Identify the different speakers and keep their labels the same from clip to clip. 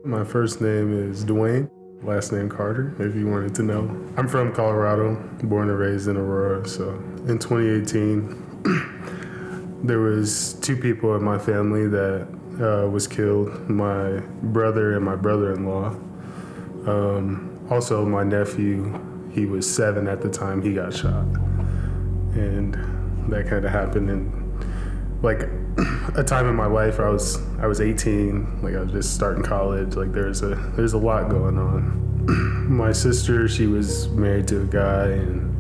Speaker 1: My first name is DeWayne, last name Carter, if you wanted to know. I'm from Colorado, born and raised in Aurora. So in 2018, there was two people in my family that was killed, my brother and my brother-in-law. Also, my nephew, he was 7 at the time he got shot. And that kind of happened in like a time in my life where I was 18, like I was just starting college. Like there's a lot going on. My sister, she was married to a guy, and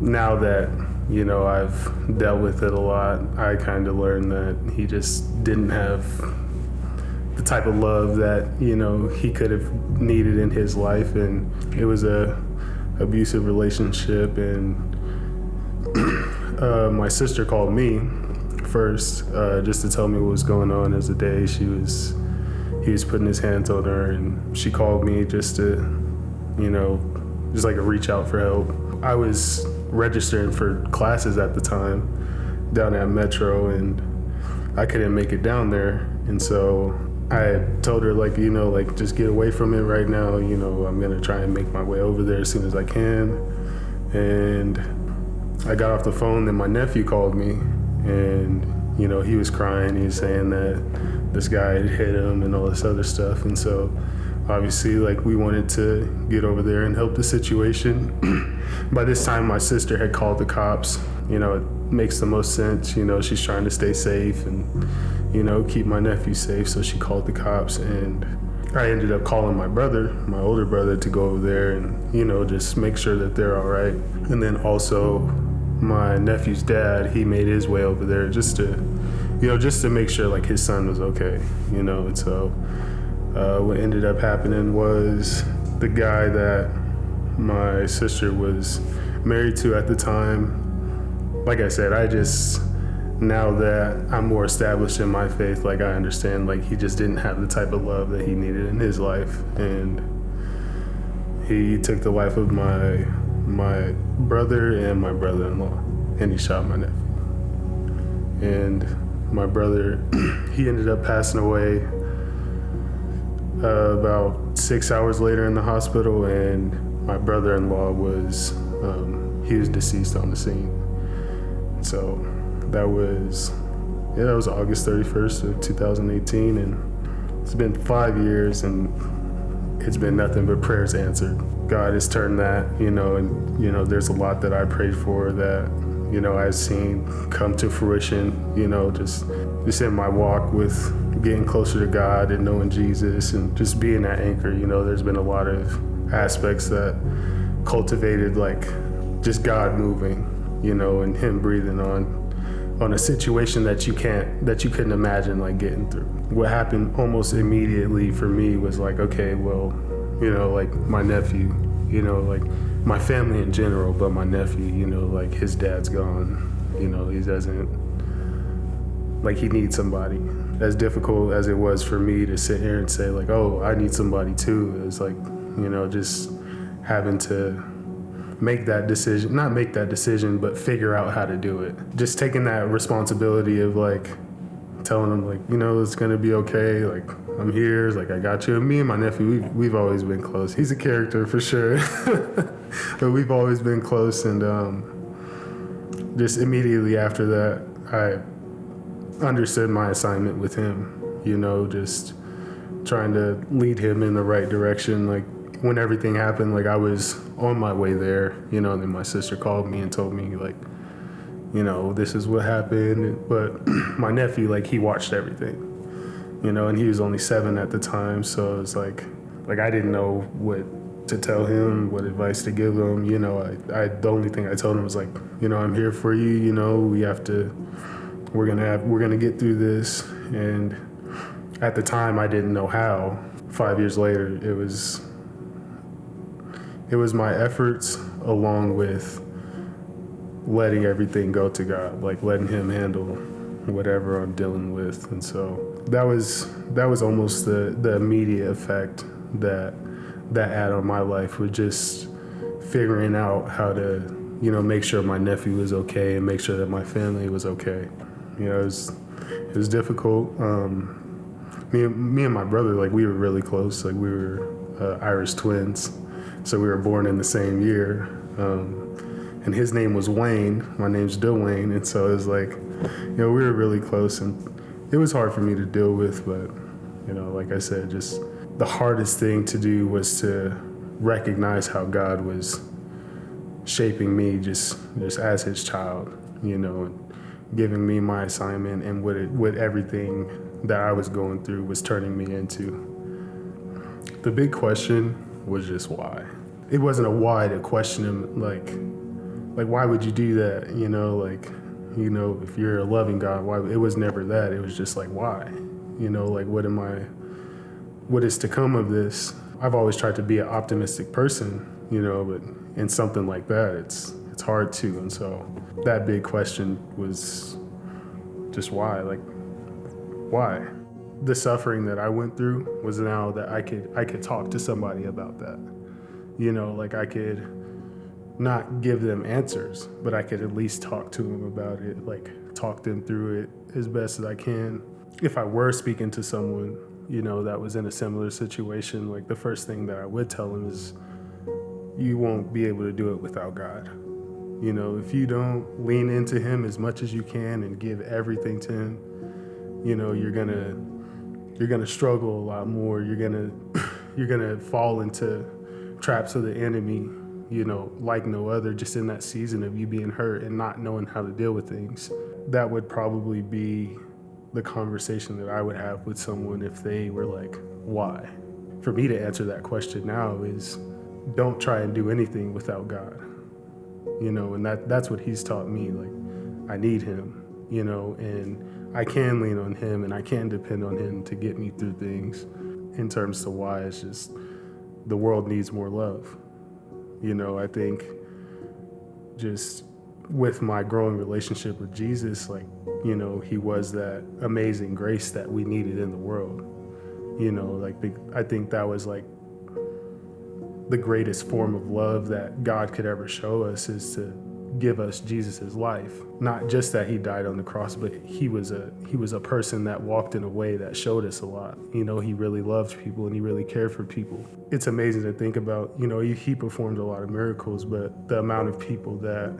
Speaker 1: now that I've dealt with it a lot, I kind of learned that he just didn't have the type of love that he could have needed in his life, and it was a abusive relationship. And my sister called me first just to tell me what was going on. As the day he was putting his hands on her, and she called me just to just like a reach out for help. I was registering for classes at the time down at Metro, and I couldn't make it down there, and so I told her just get away from it right now. I'm gonna try and make my way over there as soon as I can. And I got off the phone, then my nephew called me, and he was crying. He was saying that this guy had hit him and all this other stuff. And so obviously we wanted to get over there and help the situation. By this time my sister had called the cops. It makes the most sense. She's trying to stay safe and keep my nephew safe, so she called the cops. And I ended up calling my brother, my older brother, to go over there and just make sure that they're all right. And then also my nephew's dad, he made his way over there just to make sure his son was okay. And so what ended up happening was the guy that my sister was married to at the time, like I said, now that I'm more established in my faith, I understand he just didn't have the type of love that he needed in his life. And he took the life of my brother and my brother-in-law, and he shot my nephew. And my brother, he ended up passing away about 6 hours later in the hospital, and my brother-in-law was deceased on the scene. So that was August 31st of 2018, and it's been 5 years, and it's been nothing but prayers answered. God has turned that, and there's a lot that I prayed for that, I've seen come to fruition, just in my walk with getting closer to God and knowing Jesus and just being that anchor. There's been a lot of aspects that cultivated just God moving, and Him breathing on a situation that you couldn't imagine getting through. What happened almost immediately for me was okay, well, my nephew, my family in general, but my nephew, his dad's gone. He doesn't, he needs somebody. As difficult as it was for me to sit here and say oh, I need somebody too, it's just having to make that decision, not make that decision, but figure out how to do it. Just taking that responsibility of telling them it's gonna be okay, I'm here, I got you. And me and my nephew, we've always been close. He's a character for sure. But we've always been close, and just immediately after that I understood my assignment with him, just trying to lead him in the right direction. When everything happened, I was on my way there, and then my sister called me and told me this is what happened. But my nephew, he watched everything, and he was only 7 at the time. So it's I didn't know what to tell him, what advice to give him. The only thing I told him was I'm here for you. We're gonna get through this. And at the time I didn't know how. 5 years later, it was my efforts along with letting everything go to God, letting Him handle whatever I'm dealing with. And so that was almost the immediate effect that had on my life, was just figuring out how to make sure my nephew was okay and make sure that my family was okay. It was difficult. Me and my brother, like, we were really close. Like, we were Irish twins, so we were born in the same year. And his name was Wayne. My name's DeWayne, and so it was like, we were really close, and it was hard for me to deal with. But like I said, just the hardest thing to do was to recognize how God was shaping me just as His child, and giving me my assignment, and what everything that I was going through was turning me into. The big question was just why. It wasn't a why to question Him, like why would you do that? If you're a loving God, why? It was never that. It was just like, why? What is to come of this? I've always tried to be an optimistic person, but in something like that, it's hard to. And so that big question was just why? Why? The suffering that I went through was now that I could talk to somebody about that. I could not give them answers, but I could at least talk to them about it, talk them through it as best as I can. If I were speaking to someone, that was in a similar situation, the first thing that I would tell them is, you won't be able to do it without God. If you don't lean into Him as much as you can and give everything to Him, you're gonna struggle a lot more. You're gonna fall into traps of the enemy, like no other, just in that season of you being hurt and not knowing how to deal with things. That would probably be the conversation that I would have with someone if they were like, why? For me to answer that question now is, don't try and do anything without God. And that's what He's taught me. I need Him, and I can lean on Him, and I can depend on Him to get me through things. In terms to why, it's just the world needs more love. I think just with my growing relationship with Jesus, He was that amazing grace that we needed in the world. I think that was the greatest form of love that God could ever show us, is to give us Jesus' life. Not just that He died on the cross, but He was a person that walked in a way that showed us a lot. He really loved people and He really cared for people. It's amazing to think about, He performed a lot of miracles, but the amount of people that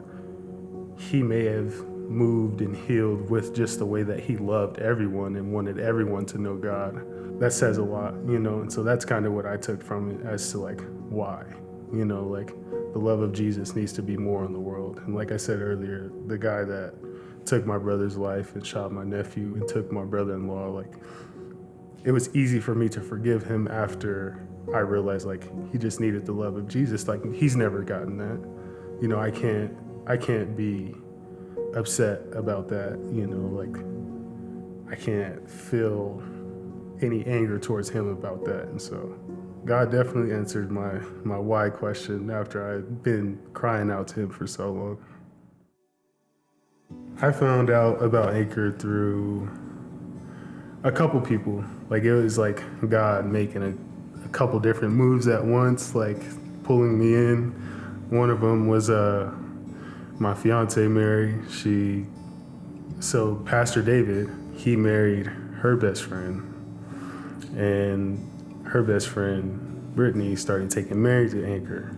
Speaker 1: He may have moved and healed with just the way that He loved everyone and wanted everyone to know God, that says a lot, and so that's kind of what I took from it as to why, the love of Jesus needs to be more in the world. And like I said earlier, the guy that took my brother's life and shot my nephew and took my brother-in-law, it was easy for me to forgive him after I realized he just needed the love of Jesus. He's never gotten that. I can't be upset about that, I can't feel any anger towards him about that. And so God definitely answered my why question after I'd been crying out to Him for so long. I found out about Anchor through a couple people. It was God making a couple different moves at once, pulling me in. One of them was my fiance Mary. So Pastor David, he married her best friend, and her best friend Brittany started taking Mary to Anchor.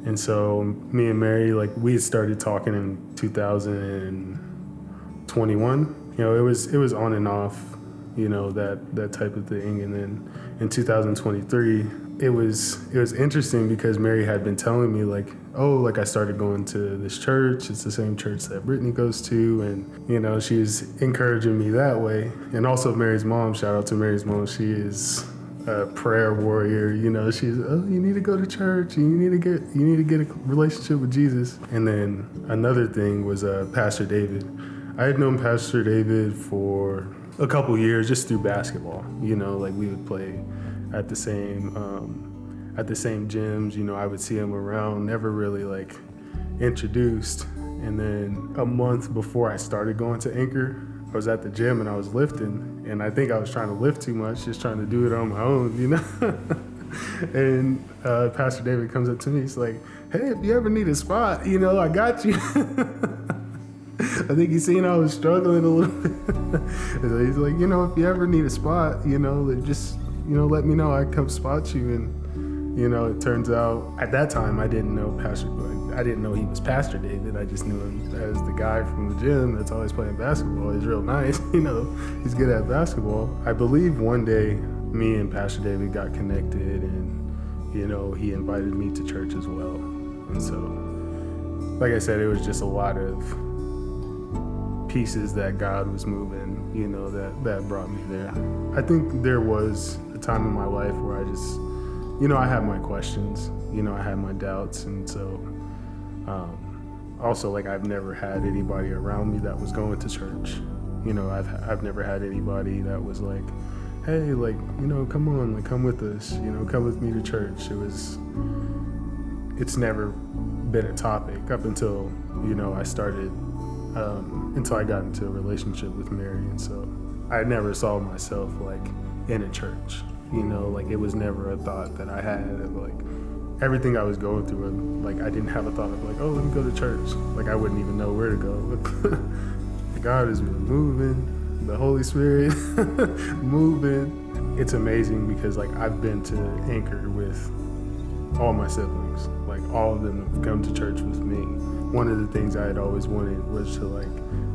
Speaker 1: And so me and Mary, we had started talking in 2021. It was on and off, that type of thing. And then in 2023, it was interesting because Mary had been telling me I started going to this church. It's the same church that Brittany goes to. And, she was encouraging me that way. And also Mary's mom, shout out to Mary's mom. She is a prayer warrior. She's, you need to go to church and you need to get a relationship with Jesus. And then another thing was Pastor David. I had known Pastor David for a couple years just through basketball. We would play at the same gyms. I would see him around, never really introduced. And then a month before I started going to Anchor, I was at the gym and I was lifting, and I think I was trying to lift too much, just trying to do it on my own, And Pastor David comes up to me, he's like, hey, if you ever need a spot, I got you. I think he's seen I was struggling a little bit. And so he's like, if you ever need a spot, just, let me know. I come spot you. And, it turns out at that time I didn't know I didn't know he was Pastor David. I just knew him as the guy from the gym that's always playing basketball. He's real nice, he's good at basketball. I believe one day me and Pastor David got connected, and, he invited me to church as well. And so, like I said, it was just a lot of pieces that God was moving, that brought me there. I think there was a time in my life where I just, I had my questions, I had my doubts. And so, also, like, I've never had anybody around me that was going to church. I've never had anybody that was like, hey, like, come on, like, come with us, come with me to church. It's never been a topic up until, I started, until I got into a relationship with Mary. And so I never saw myself like in a church, like it was never a thought that I had of like everything I was going through. And like, I didn't have a thought of like, oh, let me go to church. Like, I wouldn't even know where to go. God is really moving. The Holy Spirit moving. It's amazing because like I've been to Anchor with all my siblings. Like, all of them have come to church with me. One of the things I had always wanted was to like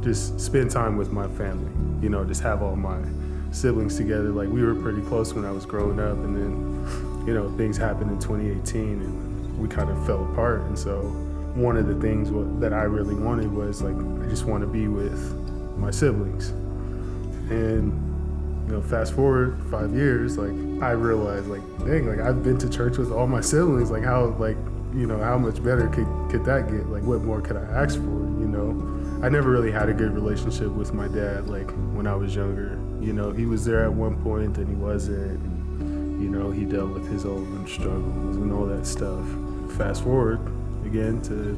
Speaker 1: just spend time with my family, just have all my siblings together. Like, we were pretty close when I was growing up, and then, things happened in 2018 and we kind of fell apart. And so one of the things that I really wanted was like, I just want to be with my siblings. And fast forward 5 years, like, I realized, like, dang, like, I've been to church with all my siblings. Like, how, like, how much better could that get? Like, what more could I ask for? I never really had a good relationship with my dad, like, when I was younger. He was there at one point and he wasn't. And, he dealt with his own struggles and all that stuff. Fast forward again to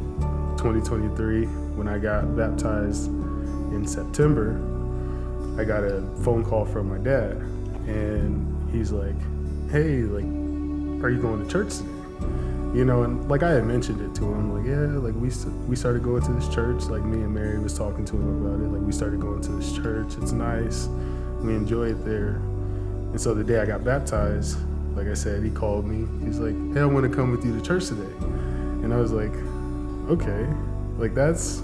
Speaker 1: 2023, when I got baptized in September. I got a phone call from my dad, and he's like, hey, like, are you going to church today? And like I had mentioned it to him, like, yeah, like we started going to this church. Like, me and Mary was talking to him about it. Like, we started going to this church. It's nice. We enjoy it there. And so the day I got baptized, like I said, he called me. He's like, hey, I want to come with you to church today. And I was like, okay, like that's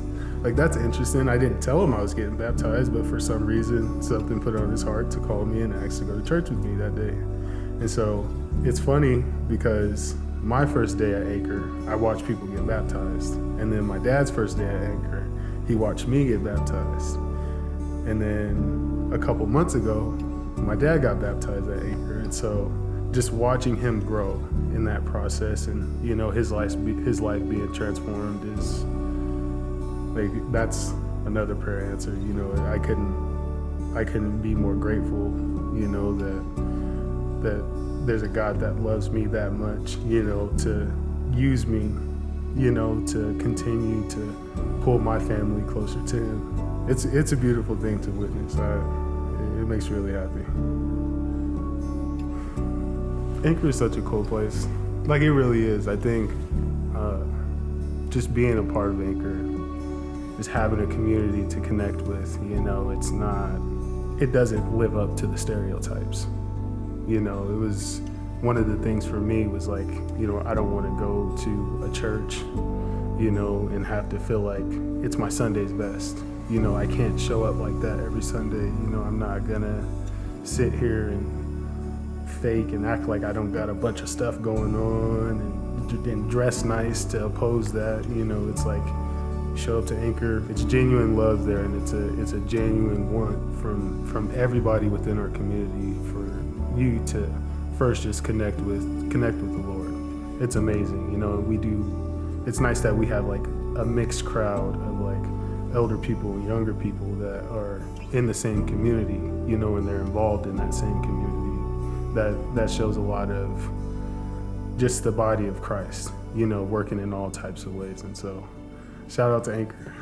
Speaker 1: interesting. I didn't tell him I was getting baptized, but for some reason, something put on his heart to call me and ask to go to church with me that day. And so it's funny because my first day at Anchor, I watched people get baptized. And then my dad's first day at Anchor, he watched me get baptized. And then a couple months ago, my dad got baptized at Anchor. And so just watching him grow in that process and, his life being transformed is, like, that's another prayer answer. I couldn't be more grateful, that there's a God that loves me that much, to use me, to continue to pull my family closer to him. It's a beautiful thing to witness. It makes me really happy. Anchor is such a cool place. Like, it really is. I think just being a part of Anchor, just having a community to connect with, it doesn't live up to the stereotypes. It was one of the things for me was like, I don't want to go to a church, and have to feel like it's my Sunday's best. I can't show up like that every Sunday. I'm not gonna sit here and fake and act like I don't got a bunch of stuff going on and dress nice to oppose that. It's like, show up to Anchor, it's genuine love there, and it's a genuine want from everybody within our community for you to first just connect with the Lord. It's amazing. It's nice that we have like a mixed crowd of like elder people and younger people that are in the same community, and they're involved in that same community. That shows a lot of just the body of Christ, working in all types of ways. And so shout out to Anchor.